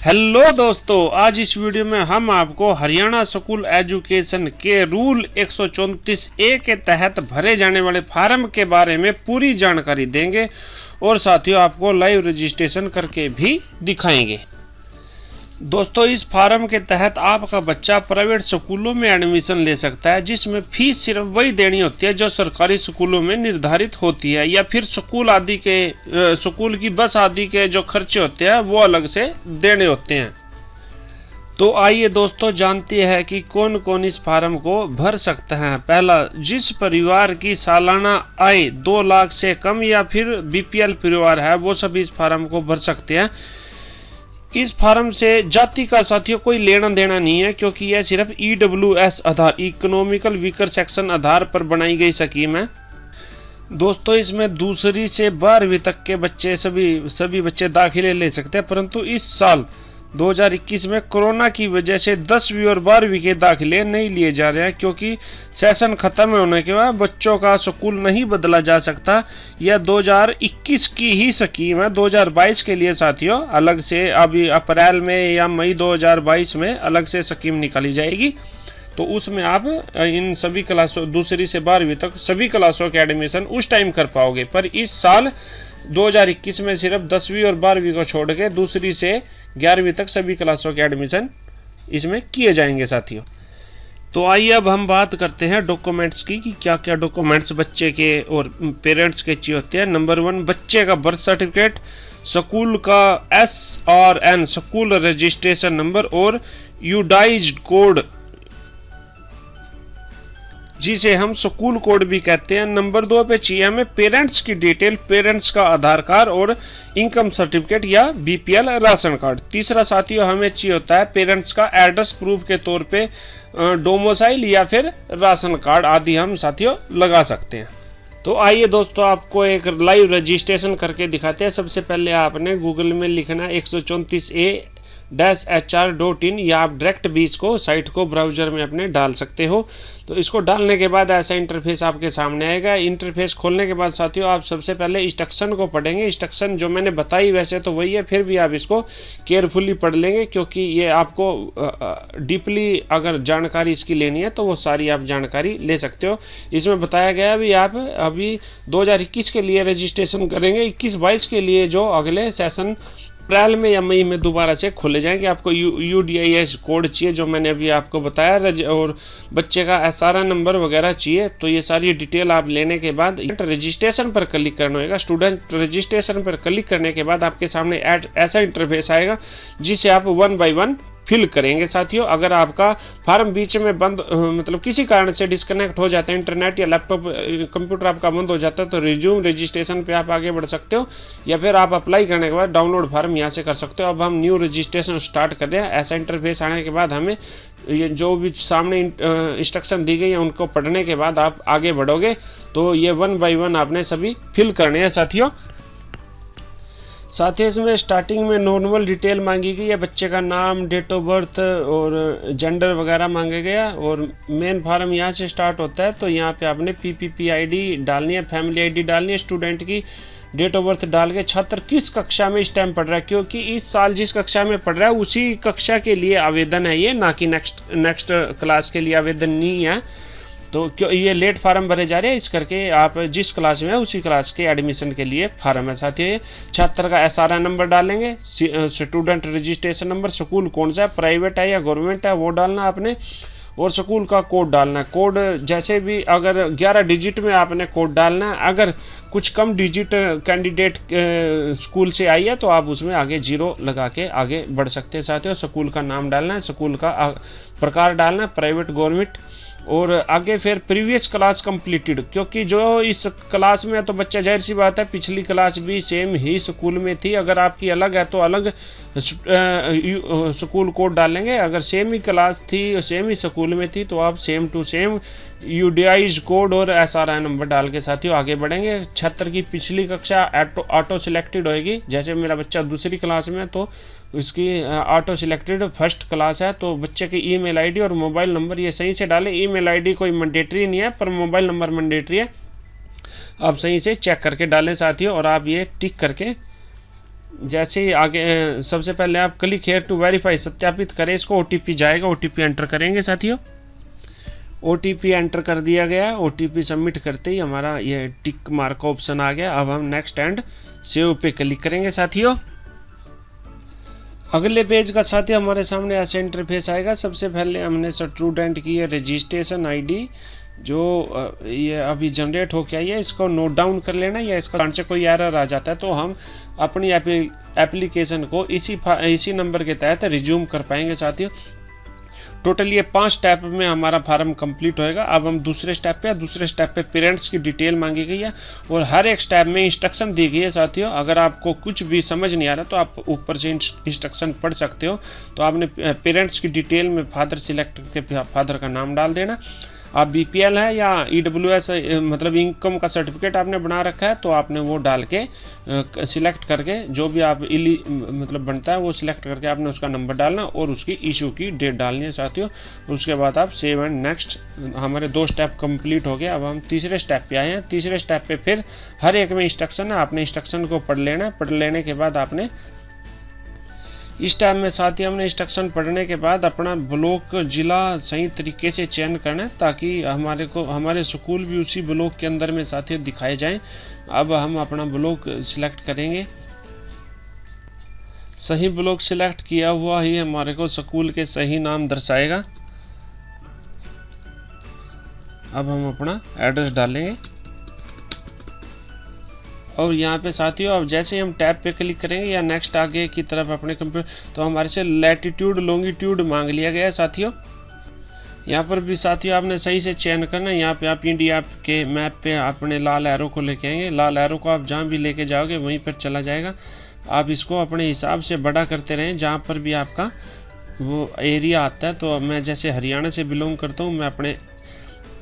Hello दोस्तों, आज इस वीडियो में हम आपको हरियाणा स्कूल एजुकेशन के रूल 134A के तहत भरे जाने वाले फार्म के बारे में पूरी जानकारी देंगे और साथियों आपको लाइव रजिस्ट्रेशन करके भी दिखाएंगे। दोस्तों, इस फार्म के तहत आपका बच्चा प्राइवेट स्कूलों में एडमिशन ले सकता है, जिसमें फीस सिर्फ वही देनी होती है जो सरकारी स्कूलों में निर्धारित होती है, या फिर स्कूल की बस आदि के जो खर्चे होते हैं वो अलग से देने होते हैं। तो आइए दोस्तों जानते हैं कि कौन कौन इस फार्म को भर सकता है। पहला, जिस परिवार की सालाना आय 2 लाख से कम या फिर BPL परिवार है वो सभी इस फार्म को भर सकते हैं। इस फार्म से जाति का साथियों कोई लेना देना नहीं है, क्योंकि यह सिर्फ EWS आधार इकोनॉमिकल वीकर सेक्शन आधार पर बनाई गई स्कीम है। दोस्तों, इसमें दूसरी से 12वीं तक के बच्चे सभी बच्चे दाखिले ले सकते हैं, परंतु इस साल 2021 में कोरोना की वजह से 10वीं और 12वीं के दाखिले नहीं लिए जा रहे हैं, क्योंकि सेशन खत्म होने के बाद बच्चों का स्कूल नहीं बदला जा सकता। यह 2021 की ही स्कीम है। 2022 के लिए साथियों अलग से अभी अप्रैल में या मई 2022 में अलग से स्कीम निकाली जाएगी, तो उसमें आप इन सभी क्लासों दूसरी से 12वीं तक सभी क्लासों के एडमिशन उस टाइम कर पाओगे। पर इस साल 2021 में सिर्फ 10वीं और 12वीं को छोड़ के दूसरी से 11वीं तक सभी क्लासों के एडमिशन इसमें किए जाएंगे साथियों। तो आइए अब हम बात करते हैं डॉक्यूमेंट्स की कि क्या क्या डॉक्यूमेंट्स बच्चे के और पेरेंट्स के चाहिए होते हैं। नंबर 1, बच्चे का बर्थ सर्टिफिकेट, स्कूल का SRN स्कूल रजिस्ट्रेशन नंबर और यूडाइज्ड कोड जिसे हम स्कूल कोड भी कहते हैं। नंबर 2 पे चाहिए हमें पेरेंट्स की डिटेल, पेरेंट्स का आधार कार्ड और इनकम सर्टिफिकेट या BPL राशन कार्ड। तीसरा साथियों हमें चाहिए होता है पेरेंट्स का एड्रेस प्रूफ के तौर पे डोमिसाइल या फिर राशन कार्ड आदि हम साथियों लगा सकते हैं। तो आइए दोस्तों आपको एक लाइव रजिस्ट्रेशन करके दिखाते हैं। सबसे पहले आपने गूगल में लिखना है 134A-HR.in या आप डायरेक्ट भी इसको साइट को ब्राउज़र में अपने डाल सकते हो। तो इसको डालने के बाद ऐसा इंटरफेस आपके सामने आएगा। इंटरफेस खोलने के बाद साथियों आप सबसे पहले इंस्ट्रक्शन को पढ़ेंगे। इंस्ट्रक्शन जो मैंने बताई वैसे तो वही है, फिर भी आप इसको केयरफुली पढ़ लेंगे, क्योंकि ये आपको डीपली अगर जानकारी इसकी लेनी है तो वो सारी आप जानकारी ले सकते हो। इसमें बताया गया है भी आप अभी 2021 के लिए रजिस्ट्रेशन करेंगे, 21-22 के लिए जो अगले सेशन अप्रैल में या मई में दोबारा से खोले जाएंगे। आपको UDIS कोड चाहिए जो मैंने अभी आपको बताया, और बच्चे का SRN नंबर वगैरह चाहिए। तो ये सारी डिटेल आप लेने के बाद रजिस्ट्रेशन पर क्लिक करना होगा। स्टूडेंट रजिस्ट्रेशन पर क्लिक करने के बाद आपके सामने ऐसा इंटरफेस आएगा जिसे आप 1 बाय 1 फिल करेंगे साथियों। अगर आपका फार्म बीच में बंद मतलब किसी कारण से डिस्कनेक्ट हो जाता है, इंटरनेट या लैपटॉप कंप्यूटर आपका बंद हो जाता है, तो रिज्यूम रजिस्ट्रेशन पे आप आगे बढ़ सकते हो, या फिर आप अप्लाई करने के बाद डाउनलोड फार्म यहाँ से कर सकते हो। अब हम न्यू रजिस्ट्रेशन स्टार्ट कर रहे हैं। ऐसा इंटरफेस आने के बाद हमें ये जो भी सामने इंस्ट्रक्शन दी गई है उनको पढ़ने के बाद आप आगे बढ़ोगे। तो ये 1 बाय 1 आपने सभी फिल करने हैं साथियों। साथ ही इसमें स्टार्टिंग में नॉर्मल डिटेल मांगी गई है, बच्चे का नाम, डेट ऑफ बर्थ और जेंडर वगैरह मांगे गया, और मेन फार्म यहाँ से स्टार्ट होता है। तो यहाँ पे आपने PPP ID डालनी है, फैमिली ID डालनी है, स्टूडेंट की डेट ऑफ बर्थ डाल के छात्र किस कक्षा में इस टाइम पढ़ रहा है, क्योंकि इस साल जिस कक्षा में पढ़ रहा है उसी कक्षा के लिए आवेदन है ये, ना कि नेक्स्ट क्लास के लिए आवेदन नहीं है। तो क्यों ये लेट फार्म भरे जा रहे हैं, इस करके आप जिस क्लास में है उसी क्लास के एडमिशन के लिए फार्म है साथियों। छात्र का SRN नंबर डालेंगे, स्टूडेंट रजिस्ट्रेशन नंबर, स्कूल कौन सा है, प्राइवेट है या गवर्नमेंट है वो डालना आपने, और स्कूल का कोड डालना है। कोड जैसे भी अगर 11 डिजिट में आपने कोड डालना है। अगर कुछ कम डिजिट कैंडिडेट स्कूल से आई है तो आप उसमें आगे 0 लगा के आगे बढ़ सकते हैं साथियों। स्कूल का नाम डालना है, स्कूल का प्रकार डालना है, प्राइवेट गवर्नमेंट, और आगे फिर प्रीवियस क्लास कंप्लीटेड, क्योंकि जो इस क्लास में है तो बच्चा जाहिर सी बात है पिछली क्लास भी सेम ही स्कूल में थी। अगर आपकी अलग है तो अलग स्कूल कोड डालेंगे, अगर सेम ही क्लास थी सेम ही स्कूल में थी तो आप same to same UDIS code और SRN नंबर डाल के साथियों आगे बढ़ेंगे। छात्र की पिछली कक्षा ऑटो सिलेक्टेड होएगी। जैसे मेरा बच्चा दूसरी क्लास में है तो इसकी ऑटो सिलेक्टेड फर्स्ट क्लास है, तो बच्चे की ईमेल ID और मोबाइल नंबर ये सही से डालें। ईमेल ID कोई मैंडेटरी नहीं है, पर मोबाइल नंबर मैंडेटरी है। आप सही से चेक करके डालें साथियों, और आप ये टिक करके जैसे ही आगे सबसे पहले आप क्लिक हेयर टू वेरीफाई सत्यापित करें इसको, OTP जाएगा, OTP एंटर करेंगे साथियों। OTP एंटर कर दिया गया, OTP सबमिट करते ही हमारा ये टिक मार्क का ऑप्शन आ गया। अब हम नेक्स्ट एंड सेव पे क्लिक करेंगे साथियों। अगले पेज का साथियों हमारे सामने ऐसा इंटरफेस आएगा। सबसे पहले हमने स्टूडेंट की रजिस्ट्रेशन ID जो ये अभी जनरेट हो के आई है, इसको नोट डाउन कर लेना, या इसका से कोई एरर आ जाता है तो हम अपनी एप्लीकेशन को इसी नंबर के तहत रिज्यूम कर पाएंगे साथियों। टोटल ये 5 स्टेप में हमारा फार्म कंप्लीट होएगा। अब हम दूसरे स्टेप पे पेरेंट्स की डिटेल मांगी गई है और हर एक स्टेप में इंस्ट्रक्शन दी गई है साथियों। अगर आपको कुछ भी समझ नहीं आ रहा तो आप ऊपर से इंस्ट्रक्शन पढ़ सकते हो। तो आपने पेरेंट्स की डिटेल में फादर सिलेक्ट करके फादर का नाम डाल देना। आप BPL है या EWS मतलब इनकम का सर्टिफिकेट आपने बना रखा है तो आपने वो डाल के सिलेक्ट करके जो भी आप मतलब बनता है वो सिलेक्ट करके आपने उसका नंबर डालना और उसकी इशू की डेट डालनी है साथियों। उसके बाद आप सेव एंड नेक्स्ट। हमारे 2 स्टेप कंप्लीट हो गए। अब हम तीसरे स्टेप पे आए हैं। तीसरे स्टेप पे फिर हर एक में इंस्ट्रक्शन है, आपने इंस्ट्रक्शन को पढ़ लेना। पढ़ लेने के बाद आपने इस टाइम में साथियों हमने इंस्ट्रक्शन पढ़ने के बाद अपना ब्लॉक जिला सही तरीके से चयन करना है ताकि हमारे स्कूल भी उसी ब्लॉक के अंदर में साथियों दिखाए जाएं। अब हम अपना ब्लॉक सिलेक्ट करेंगे। सही ब्लॉक सिलेक्ट किया हुआ ही हमारे को स्कूल के सही नाम दर्शाएगा। अब हम अपना एड्रेस डालेंगे और यहाँ पे साथियों अब जैसे ही हम टैब पे क्लिक करेंगे या नेक्स्ट आगे की तरफ अपने कंप्यूटर तो हमारे से लैटिट्यूड लॉन्गिट्यूड मांग लिया गया है साथियों। यहाँ पर भी साथियों आपने सही से चयन करना है। यहाँ पे आप इंडिया के मैप पे अपने लाल एरो को लेके आएंगे। लाल एरो को आप जहाँ भी लेके जाओगे वहीं पर चला जाएगा। आप इसको अपने हिसाब से बड़ा करते रहें जहाँ पर भी आपका वो एरिया आता है। तो मैं जैसे हरियाणा से बिलोंग करता हूँ, मैं अपने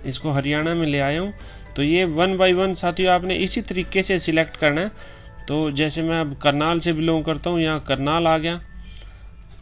इसको हरियाणा में ले आया हूँ। तो ये 1 बाय 1 साथियों आपने इसी तरीके से सिलेक्ट करना है। तो जैसे मैं अब करनाल से बिलोंग करता हूँ, यहाँ करनाल आ गया।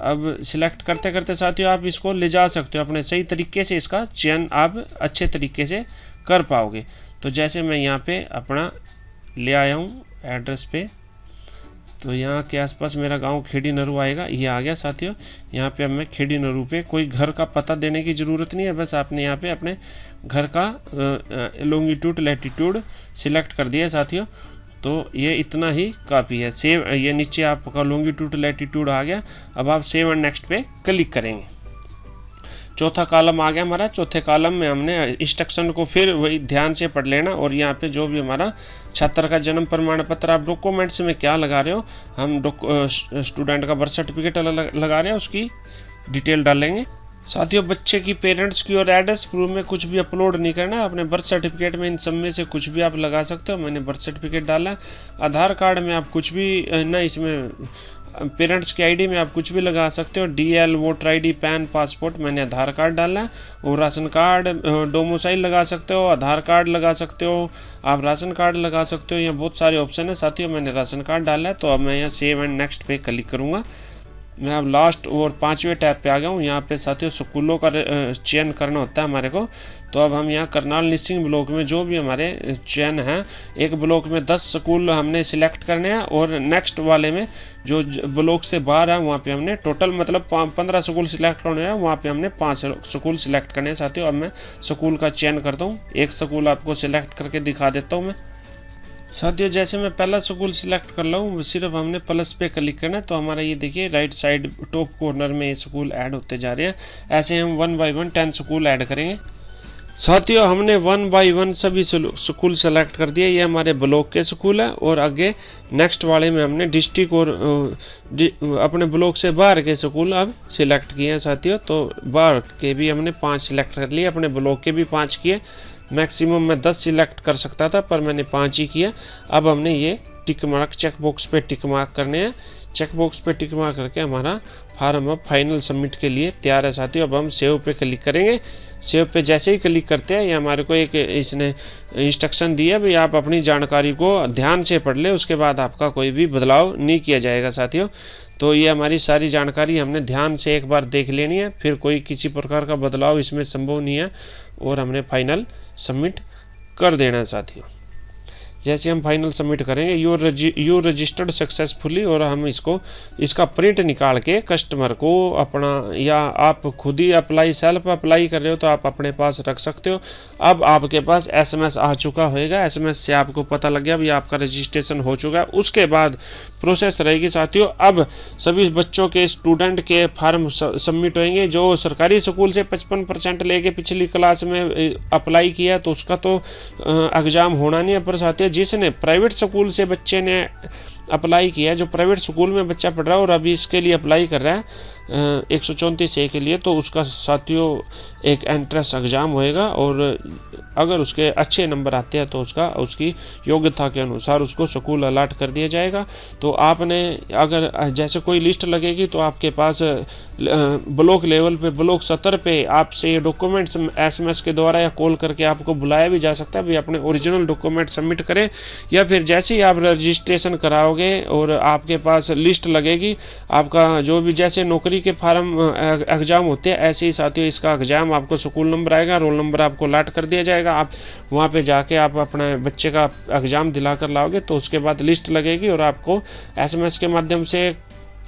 अब सिलेक्ट करते करते साथियों आप इसको ले जा सकते हो अपने सही तरीके से, इसका चयन आप अच्छे तरीके से कर पाओगे। तो जैसे मैं यहाँ पे अपना ले आया हूँ एड्रेस पे, तो यहाँ के आसपास मेरा गांव खेड़ी नरू आएगा। ये आ गया साथियों। यहाँ पे अब मैं खेड़ी नरू पे कोई घर का पता देने की ज़रूरत नहीं है, बस आपने यहाँ पे अपने घर का लॉन्गिट्यूड लैटिट्यूड सिलेक्ट कर दिया साथियों। तो ये इतना ही काफ़ी है। सेव, ये नीचे आपका लॉन्गिट्यूड लैटिट्यूड आ गया। अब आप सेव एंड नेक्स्ट पे क्लिक करेंगे। चौथा कॉलम आ गया हमारा। चौथे कॉलम में हमने इंस्ट्रक्शन को फिर वही ध्यान से पढ़ लेना और यहाँ पे जो भी हमारा छात्र का जन्म प्रमाण पत्र, आप डॉक्यूमेंट्स में क्या लगा रहे हो, हम स्टूडेंट का बर्थ सर्टिफिकेट लगा रहे हैं, उसकी डिटेल डालेंगे साथियों। बच्चे की पेरेंट्स की और एड्रेस प्रूफ में कुछ भी अपलोड नहीं करना है। अपने बर्थ सर्टिफिकेट में इन सब में से कुछ भी आप लगा सकते हो। मैंने बर्थ सर्टिफिकेट डाला। आधार कार्ड में आप कुछ भी ना, इसमें पेरेंट्स की ID में आप कुछ भी लगा सकते हो। DL, voter ID, pan, passport, मैंने आधार कार्ड डाला है। और राशन कार्ड, डोमिसाइल लगा सकते हो, आधार कार्ड लगा सकते हो, आप राशन कार्ड लगा सकते हो। यहाँ बहुत सारे ऑप्शन है साथियों। मैंने राशन कार्ड डाला है। तो अब मैं यहाँ सेव एंड नेक्स्ट पे क्लिक करूँगा। मैं अब लास्ट और 5वें टैब पे आ गया हूँ। यहाँ पे साथियों स्कूलों का चयन करना होता है हमारे को। तो अब हम यहाँ करनाल निसिंग ब्लॉक में जो भी हमारे चयन है, एक ब्लॉक में 10 स्कूल हमने सिलेक्ट करने हैं और नेक्स्ट वाले में जो ब्लॉक से बाहर है वहाँ पे हमने टोटल मतलब 15 स्कूल सिलेक्ट करने हैं। वहाँ पे हमने 5 स्कूल सिलेक्ट करने हैं साथियों। अब मैं स्कूल का चयन करता हूँ। एक स्कूल आपको सिलेक्ट करके दिखा देता हूँ मैं साथियों। जैसे मैं पहला स्कूल सिलेक्ट कर लूँ, सिर्फ हमने प्लस पे क्लिक करना है तो हमारा ये देखिए राइट साइड टॉप कॉर्नर में ये स्कूल ऐड होते जा रहे हैं। ऐसे हम 1 बाय 1 10 स्कूल ऐड करेंगे साथियों। हमने 1 बाय 1 सभी स्कूल सेलेक्ट कर दिए। ये हमारे ब्लॉक के स्कूल है और आगे नेक्स्ट वाले में हमने डिस्ट्रिक्ट और अपने ब्लॉक से बाहर के स्कूल अब सिलेक्ट किए हैं साथियों। तो बाहर के भी हमने 5 सिलेक्ट कर लिए, अपने ब्लॉक के भी 5 किए। मैक्सिमम मैं 10 सिलेक्ट कर सकता था पर मैंने 5 ही किया। अब हमने ये टिक मार्क चेक बॉक्स पे टिक मार्क करने हैं। चेक बॉक्स पे टिक मार्क करके हमारा फार्म अब फाइनल सबमिट के लिए तैयार है साथियों। अब हम सेव पे क्लिक करेंगे। सेव पे जैसे ही क्लिक करते हैं ये हमारे को एक इसने इंस्ट्रक्शन दिया भाई आप अपनी जानकारी को ध्यान से पढ़ ले, उसके बाद आपका कोई भी बदलाव नहीं किया जाएगा साथियों। तो ये हमारी सारी जानकारी हमने ध्यान से एक बार देख लेनी है, फिर कोई किसी प्रकार का बदलाव इसमें संभव नहीं है और हमने फाइनल सबमिट कर देना है साथियों। जैसे हम फाइनल सबमिट करेंगे यू रजिस्टर्ड सक्सेसफुली, और हम इसका प्रिंट निकाल के कस्टमर को अपना, या आप खुद ही सेल्फ अप्लाई कर रहे हो तो आप अपने पास रख सकते हो। अब आपके पास SMS आ चुका होगा, SMS से आपको पता लग गया भी आपका रजिस्ट्रेशन हो चुका है। उसके बाद प्रोसेस रहेगी साथियों, अब सभी बच्चों के स्टूडेंट के फार्म सबमिट होंगे। जो सरकारी स्कूल से 55% लेके पिछली क्लास में अप्लाई किया तो उसका तो एग्जाम होना नहीं है, पर साथियों जिसने प्राइवेट स्कूल से बच्चे ने अप्लाई किया, जो प्राइवेट स्कूल में बच्चा पढ़ रहा है और अभी इसके लिए अप्लाई कर रहा है 134A के लिए, तो उसका साथियों एक एंट्रेंस एग्ज़ाम होएगा, और अगर उसके अच्छे नंबर आते हैं तो उसकी योग्यता के अनुसार उसको स्कूल अलॉट कर दिया जाएगा। तो आपने अगर जैसे कोई लिस्ट लगेगी तो आपके पास ब्लॉक लेवल पे, ब्लॉक 70 पे आपसे ये डॉक्यूमेंट्स SMS के द्वारा या कॉल करके आपको बुलाया भी जा सकता है भी अपने ओरिजिनल डॉक्यूमेंट सबमिट करें, या फिर जैसे ही आप रजिस्ट्रेशन कराओगे और आपके पास लिस्ट लगेगी आपका, जो भी जैसे नौकरी के फार्म एग्जाम होते हैं ऐसे ही साथियों इसका एग्जाम, आपको स्कूल नंबर आएगा, रोल नंबर आपको अलॉट कर दिया जाएगा, आप वहाँ पे जाके आप अपने बच्चे का एग्जाम दिला कर लाओगे। तो उसके बाद लिस्ट लगेगी और आपको SMS के माध्यम से,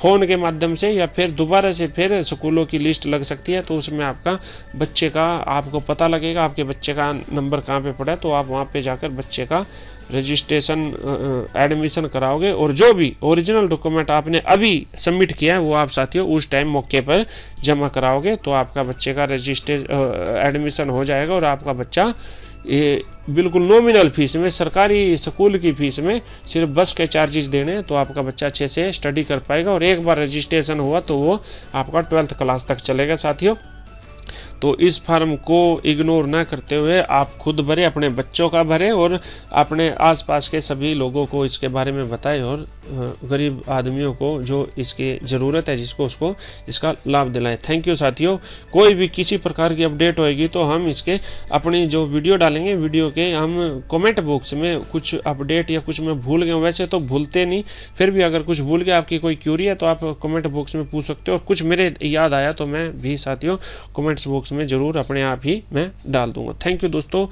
फ़ोन के माध्यम से, या फिर दोबारा से फिर स्कूलों की लिस्ट लग सकती है, तो उसमें आपका बच्चे का आपको पता लगेगा आपके बच्चे का नंबर कहाँ पे पड़ा है, तो आप वहाँ पे जाकर बच्चे का रजिस्ट्रेशन एडमिशन कराओगे, और जो भी ओरिजिनल डॉक्यूमेंट आपने अभी सबमिट किया है वो आप साथियों उस टाइम मौके पर जमा कराओगे, तो आपका बच्चे का एडमिशन हो जाएगा, और आपका बच्चा ये बिल्कुल नॉमिनल फीस में, सरकारी स्कूल की फीस में सिर्फ बस के चार्जेस देने हैं, तो आपका बच्चा अच्छे से स्टडी कर पाएगा, और एक बार रजिस्ट्रेशन हुआ तो वो आपका 12th क्लास तक चलेगा साथियों। तो इस फॉर्म को इग्नोर ना करते हुए आप खुद भरें, अपने बच्चों का भरें, और अपने आसपास के सभी लोगों को इसके बारे में बताएं, और गरीब आदमियों को जो इसकी ज़रूरत है जिसको उसको इसका लाभ दिलाएं। थैंक यू साथियों। कोई भी किसी प्रकार की अपडेट होएगी तो हम इसके अपनी जो वीडियो डालेंगे, वीडियो के हम कमेंट बॉक्स में कुछ अपडेट या कुछ मैं भूल गया, वैसे तो भूलते नहीं, फिर भी अगर कुछ भूल गया, आपकी कोई क्यूरी है तो आप कमेंट बॉक्स में पूछ सकते हो, और कुछ मेरे याद आया तो मैं भी साथियों कमेंट्स बॉक्स में ज़रूर अपने आप ही मैं डाल दूंगा। थैंक यू दोस्तों।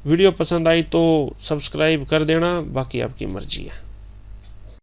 वीडियो पसंद आई तो सब्सक्राइब कर देना, बाकी आपकी मर्जी है।